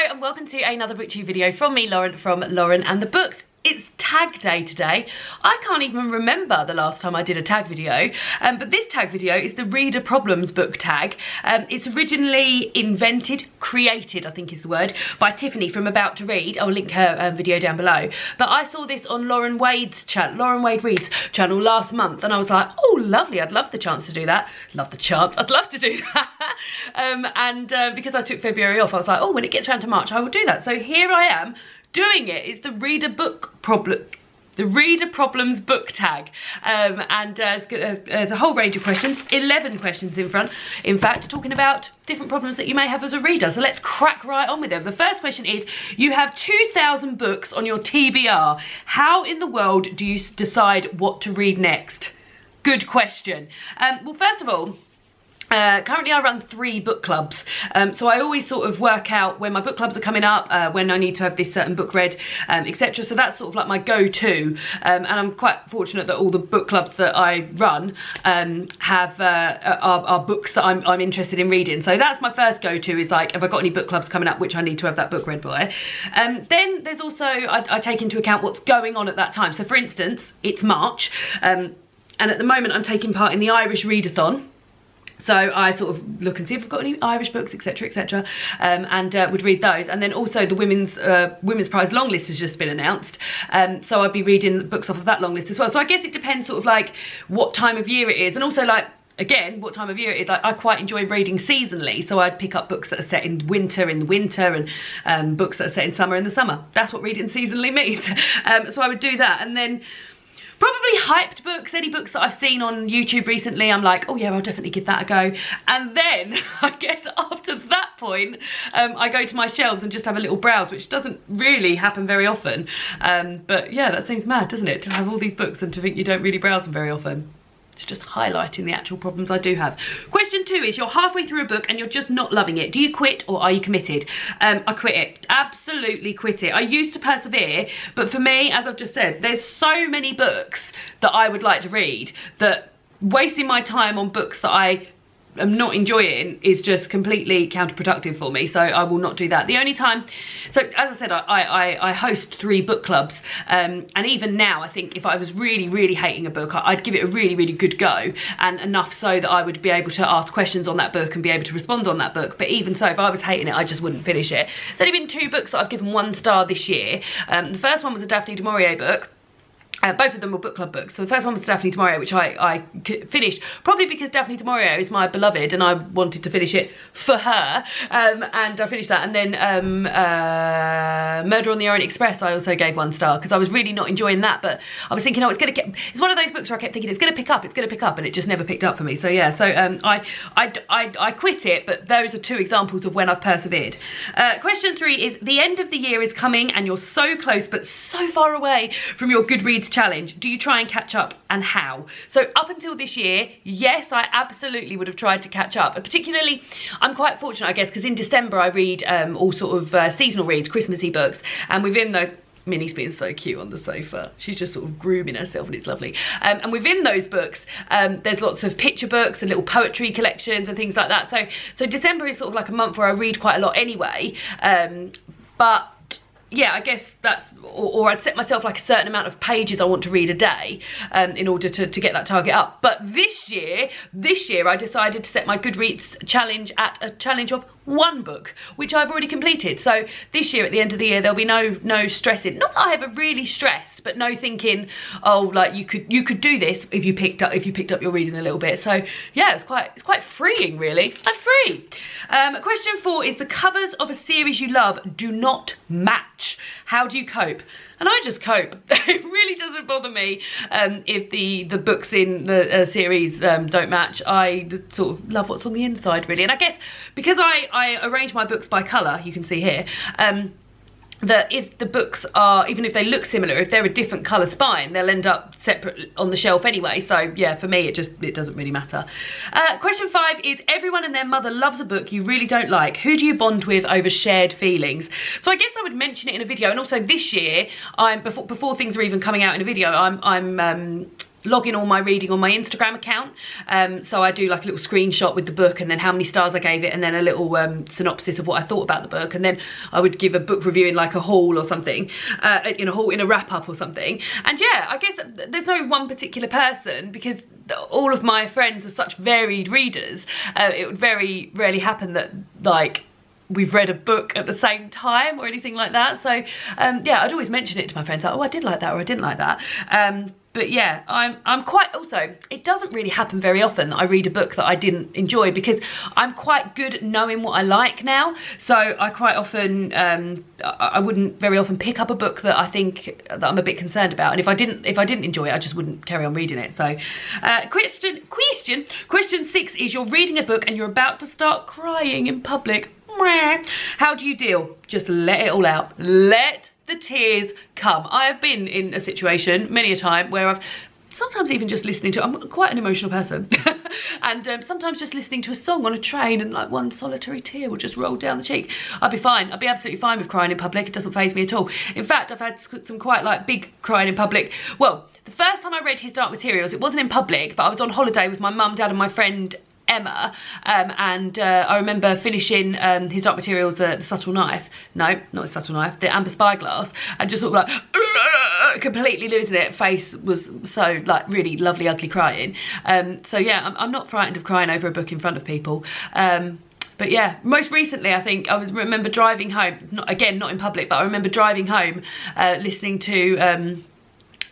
Hello and welcome to another booktube video from me, Lauren, from Lauren and the Books. It's tag day today. I can't even remember the last time I did a tag video, but this tag video is the Reader Problems book tag. It's originally created, I think is the word, by Tiffany from About to Read. I'll link her video down below. But I saw this on Lauren Wade's channel, Lauren Wade Reads channel last month, and I was like, oh lovely, I'd love the chance to do that. Love the chance, I'd love to do that. Because I took February off, I was like, oh, when it gets around to March, I will do that. So here I am, doing it. It's the Reader Problems book tag, it's a whole range of questions, 11 questions in fact, talking about different problems that you may have as a reader. So let's crack right on with them. The first question is, you have 2,000 books on your TBR. How in the world do you decide what to read next? Good question. Well, first of all, currently I run 3 book clubs, so I always sort of work out when my book clubs are coming up, when I need to have this certain book read, etc. So that's sort of like my go-to, and I'm quite fortunate that all the book clubs that I run are books that I'm interested in reading. So that's my first go-to, is like, have I got any book clubs coming up which I need to have that book read by. Then there's also, I take into account what's going on at that time. So for instance, it's March, and at the moment I'm taking part in the Irish Readathon. So I sort of look and see if I've got any Irish books, etc, etc, and would read those. And then also the Women's Prize long list has just been announced, so I'd be reading books off of that long list as well. So I guess it depends sort of like what time of year it is, and also like, again, what time of year it is. I quite enjoy reading seasonally, so I'd pick up books that are set in the winter, and books that are set in summer in the summer. That's what reading seasonally means. So I would do that, and then probably hyped books, any books that I've seen on YouTube recently, I'm like, oh yeah, I'll definitely give that a go. And then, I guess after that point, I go to my shelves and just have a little browse, which doesn't really happen very often. But yeah, that seems mad, doesn't it? To have all these books and to think you don't really browse them very often. It's just highlighting the actual problems I do have. Question 2 is, you're halfway through a book and you're just not loving it. Do you quit or are you committed? I quit it. Absolutely quit it. I used to persevere, but for me, as I've just said, there's so many books that I would like to read that wasting my time on books that I am not enjoying is just completely counterproductive for me, so I will not do that. The only time, so as I said, I host 3 book clubs, and even now I think if I was really hating a book, I'd give it a really good go, and enough so that I would be able to ask questions on that book and be able to respond on that book. But even so, if I was hating it, I just wouldn't finish it. It's only been 2 books that I've given 1 star this year. The first one was a Daphne du Maurier book. Both of them were book club books. So the first one was Daphne du Maurier, which I finished, probably because Daphne du Maurier is my beloved and I wanted to finish it for her, and I finished that. And then Murder on the Orient Express I also gave 1 star, because I was really not enjoying that, but I was thinking, oh, it's one of those books where I kept thinking it's going to pick up, and it just never picked up for me. So yeah, so I quit it, but those are 2 examples of when I've persevered. Question 3 is, the end of the year is coming and you're so close but so far away from your Goodreads challenge. Do you try and catch up, and how? So up until this year, yes, I absolutely would have tried to catch up. Particularly, I'm quite fortunate, I guess, because in December I read all sort of seasonal reads, Christmassy books, and within those, Minnie's being so cute on the sofa. She's just sort of grooming herself and it's lovely. And within those books, there's lots of picture books and little poetry collections and things like that. So December is sort of like a month where I read quite a lot anyway. But yeah, I guess that's, or I'd set myself like a certain amount of pages I want to read a day, in order to get that target up. But this year I decided to set my Goodreads challenge at a challenge of 1 book, which I've already completed. So this year, at the end of the year, there'll be no stressing. Not that I ever really stressed, but no thinking, oh, like you could do this if you picked up your reading a little bit. So yeah, it's quite freeing, really. I'm free. Question 4 is, the covers of a series you love do not match. How do you cope? And I just cope. It really doesn't bother me if the books in the series don't match. I sort of love what's on the inside, really. And I guess because I arrange my books by colour, you can see here, that if the books are, even if they look similar, if they're a different colour spine, they'll end up separate on the shelf anyway. So yeah, for me, it doesn't really matter. Question 5 is, everyone and their mother loves a book you really don't like. Who do you bond with over shared feelings? So I guess I would mention it in a video. And also this year, before things are even coming out in a video, I'm log in all my reading on my Instagram account. So I do like a little screenshot with the book and then how many stars I gave it and then a little synopsis of what I thought about the book, and then I would give a book review in like a haul or something, in a wrap up or something. And yeah, I guess there's no one particular person, because all of my friends are such varied readers. It would very rarely happen that like we've read a book at the same time or anything like that. So yeah, I'd always mention it to my friends, like, oh, I did like that, or I didn't like that. But yeah, I'm quite, also, it doesn't really happen very often that I read a book that I didn't enjoy, because I'm quite good at knowing what I like now. So I quite often, I wouldn't very often pick up a book that I think that I'm a bit concerned about. And if I didn't enjoy it, I just wouldn't carry on reading it. So question 6 is, you're reading a book and you're about to start crying in public. How do you deal? Just let it all out. Let the tears come. I have been in a situation many a time where I've sometimes even just listening to, I'm quite an emotional person, and sometimes just listening to a song on a train and like one solitary tear will just roll down the cheek. I'll be fine. I'll be absolutely fine with crying in public. It doesn't faze me at all. In fact, I've had some quite like big crying in public. Well, the first time I read His Dark Materials, it wasn't in public, but I was on holiday with my mum, dad and my friend Emma, and I remember finishing His Dark Materials, the subtle knife, no, not a subtle knife, the amber spyglass, and just sort of like completely losing it. Face was so like really lovely ugly crying. So yeah, I'm not frightened of crying over a book in front of people. But yeah, most recently I think I remember driving home, not in public, but I remember driving home listening to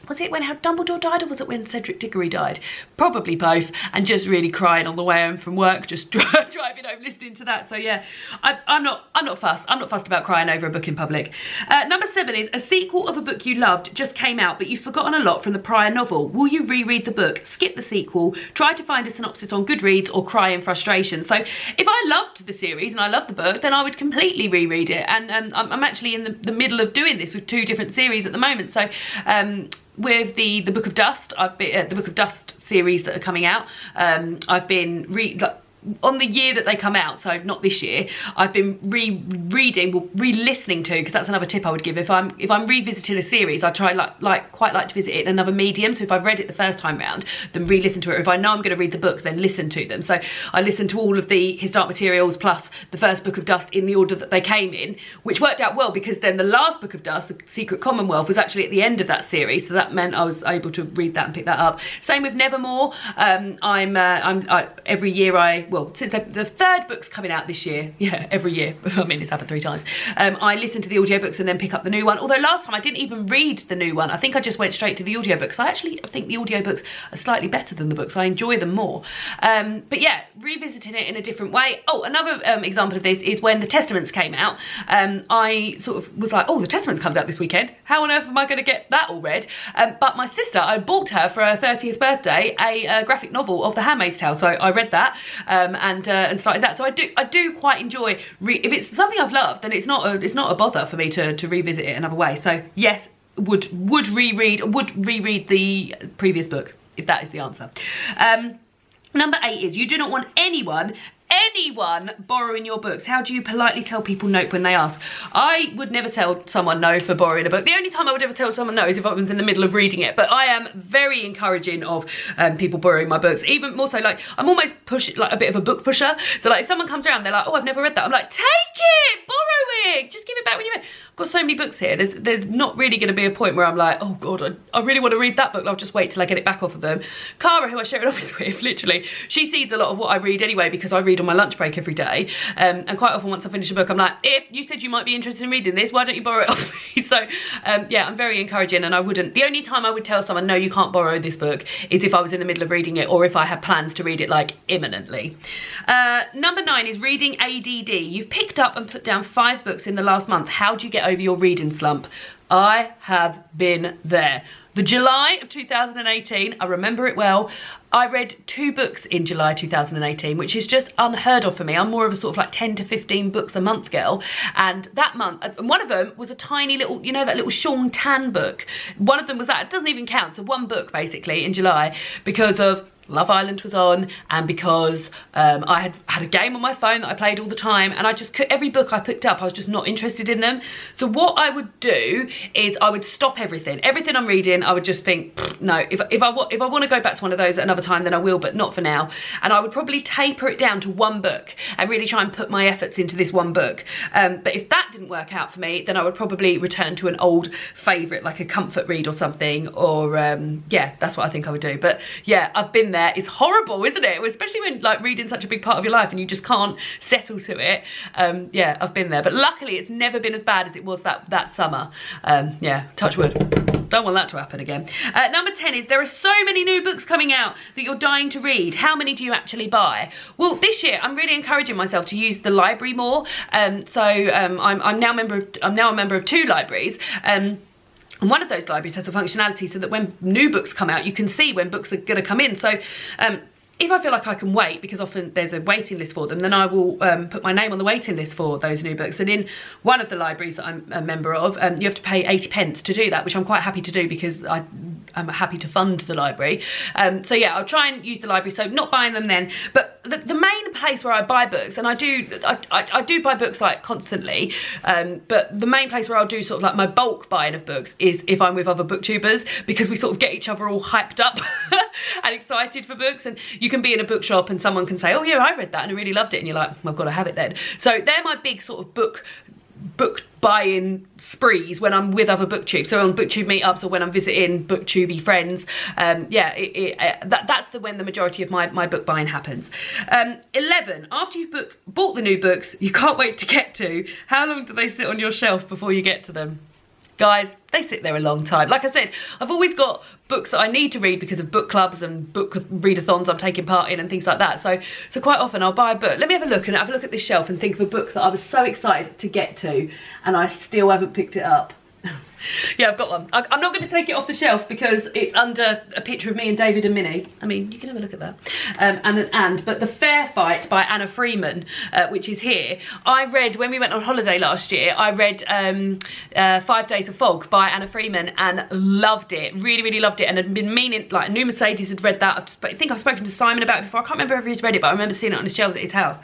was it when Dumbledore died, or was it when Cedric Diggory died? Probably both, and just really crying on the way home from work, just driving home listening to that. So yeah, I'm not fussed. I'm not fussed about crying over a book in public. Number 7 is, a sequel of a book you loved just came out, but you've forgotten a lot from the prior novel. Will you reread the book, skip the sequel, try to find a synopsis on Goodreads, or cry in frustration? So if I loved the series and I loved the book, then I would completely reread it. And I'm actually in the middle of doing this with 2 different series at the moment. So with the Book of Dust, I've been the Book of Dust series that are coming out. I've been on the year that they come out, so not this year, I've been re-listening to, because that's another tip I would give. If I'm revisiting a series, I try quite like to visit it in another medium. So if I've read it the first time round, then re-listen to it. Or if I know I'm going to read the book, then listen to them. So I listened to all of the His Dark Materials plus the first Book of Dust in the order that they came in, which worked out well, because then the last Book of Dust, the Secret Commonwealth, was actually at the end of that series, so that meant I was able to read that and pick that up. Same with Nevermore. Every year well, since the 3rd book's coming out this year, yeah, every year, I mean, it's happened 3 times, I listen to the audiobooks and then pick up the new one. Although last time I didn't even read the new one. I think I just went straight to the audiobooks. I think the audiobooks are slightly better than the books. I enjoy them more. But yeah, revisiting it in a different way. Oh, another example of this is when The Testaments came out. I sort of was like, oh, The Testaments comes out this weekend. How on earth am I going to get that all read? But my sister, I bought her for her 30th birthday a graphic novel of The Handmaid's Tale. So I read that, and started that. So I do quite enjoy if it's something I've loved, then it's not a bother for me to revisit it another way. So yes, would reread the previous book, if that is the answer. Number 8 is, you do not want anyone borrowing your books. How do you politely tell people no when they ask? I would never tell someone no for borrowing a book. The only time I would ever tell someone no is if I was in the middle of reading it. But I am very encouraging of people borrowing my books. Even more so, like, I'm almost a bit of a book pusher. So like, if someone comes around, they're like, oh, I've never read that. I'm like, take it, borrow it, just give it back when you read. I've got so many books here. There's not really going to be a point where I'm like, oh God, I really want to read that book. I'll just wait till I get it back off of them. Cara, who I share an office with, literally, she sees a lot of what I read anyway, because I read on my lunch break every day. And quite often once I finish a book, I'm like, if you said you might be interested in reading this, why don't you borrow it off me? So yeah, I'm very encouraging, and I wouldn't. The only time I would tell someone, no, you can't borrow this book, is if I was in the middle of reading it, or if I had plans to read it like imminently. Number 9 is reading ADD. You've picked up and put down 5 books in the last month. How do you get over your reading slump? I have been there. The July of 2018, I remember it well. I read 2 books in July 2018, which is just unheard of for me. I'm more of a sort of like 10 to 15 books a month girl. And that month, one of them was a tiny little, you know, that little Sean Tan book. One of them was that. It doesn't even count. So 1 book basically in July, because of Love Island was on, and because I had a game on my phone that I played all the time, and I just every book I picked up I was just not interested in them. So what I would do is I would stop everything I'm reading. I would just think, no, if I want to go back to one of those at another time, then I will, but not for now. And I would probably taper it down to one book and really try and put my efforts into this one book. But if that didn't work out for me, then I would probably return to an old favourite, like a comfort read or something, or yeah, that's what I think I would do. But yeah, I've been there. It's horrible, isn't it? Especially when like reading such a big part of your life and you just can't settle to it. Yeah, I've been there, but luckily it's never been as bad as it was that summer. Yeah, touch wood. Don't want that to happen again. Number 10 is, there are so many new books coming out that you're dying to read. How many do you actually buy? Well, this year I'm really encouraging myself to use the library more. I'm now a member of 2 libraries. And one of those libraries has a functionality so that when new books come out, you can see when books are going to come in. So if I feel like I can wait, because often there's a waiting list for them, then I will put my name on the waiting list for those new books. And in one of the libraries that I'm a member of, you have to pay 80 pence to do that, which I'm quite happy to do because I'm happy to fund the library. So yeah, I'll try and use the library, so not buying them then. But the main place where I buy books, and I do buy books like constantly, but the main place where I'll do sort of like my bulk buying of books is if I'm with other booktubers, because we sort of get each other all hyped up and excited for books. And you can be in a bookshop and someone can say, oh yeah, I read that and I really loved it, and you're like, well, I've got to have it then. So they're my big sort of book buying sprees when I'm with other booktubes, so on booktube meetups or when I'm visiting booktubey friends. Yeah, that's when the majority of my book buying happens. 11, after you've bought the new books you can't wait to get to, how long do they sit on your shelf before you get to them? Guys, they sit there a long time. Like I said, I've always got books that I need to read because of book clubs and book readathons I'm taking part in and things like that. So quite often I'll buy a book. Let me have a look at this shelf and think of a book that I was so excited to get to and I still haven't picked it up. Yeah, I've got one. I'm not going to take it off the shelf because it's under a picture of me and David and Minnie. I mean, you can have a look at that. But The Fair Fight by Anna Freeman, which is here. I read, when we went on holiday last year, I read 5 Days of Fog by Anna Freeman and loved it. Really, really loved it. And had been meaning, like, I knew Mercedes had read that. I think I've spoken to Simon about it before. I can't remember if he's read it, but I remember seeing it on the shelves at his house.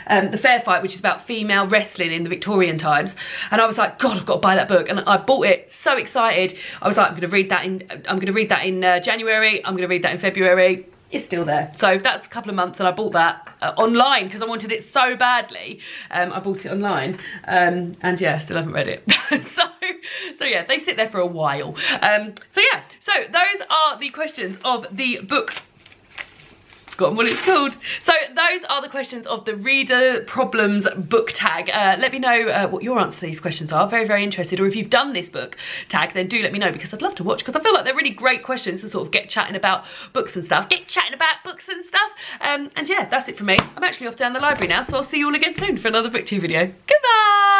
The Fair Fight, which is about female wrestling in the Victorian times, and I was like, God, I've got to buy that book, and I bought it, so excited. I was like, I'm going to read that in January. I'm going to read that in February. It's still there. So that's a couple of months, and I bought that online because I wanted it so badly. I bought it online, and yeah, still haven't read it. So yeah, they sit there for a while. So yeah, so those are the questions of the book. Forgotten what it's called. So those are the questions of the Reader Problems book tag. Let me know what your answers to these questions are. Very, very interested. Or if you've done this book tag, then do let me know, because I'd love to watch, because I feel like they're really great questions to sort of get chatting about books and stuff. And yeah, that's it from me. I'm actually off down the library now, so I'll see you all again soon for another BookTube video. Goodbye!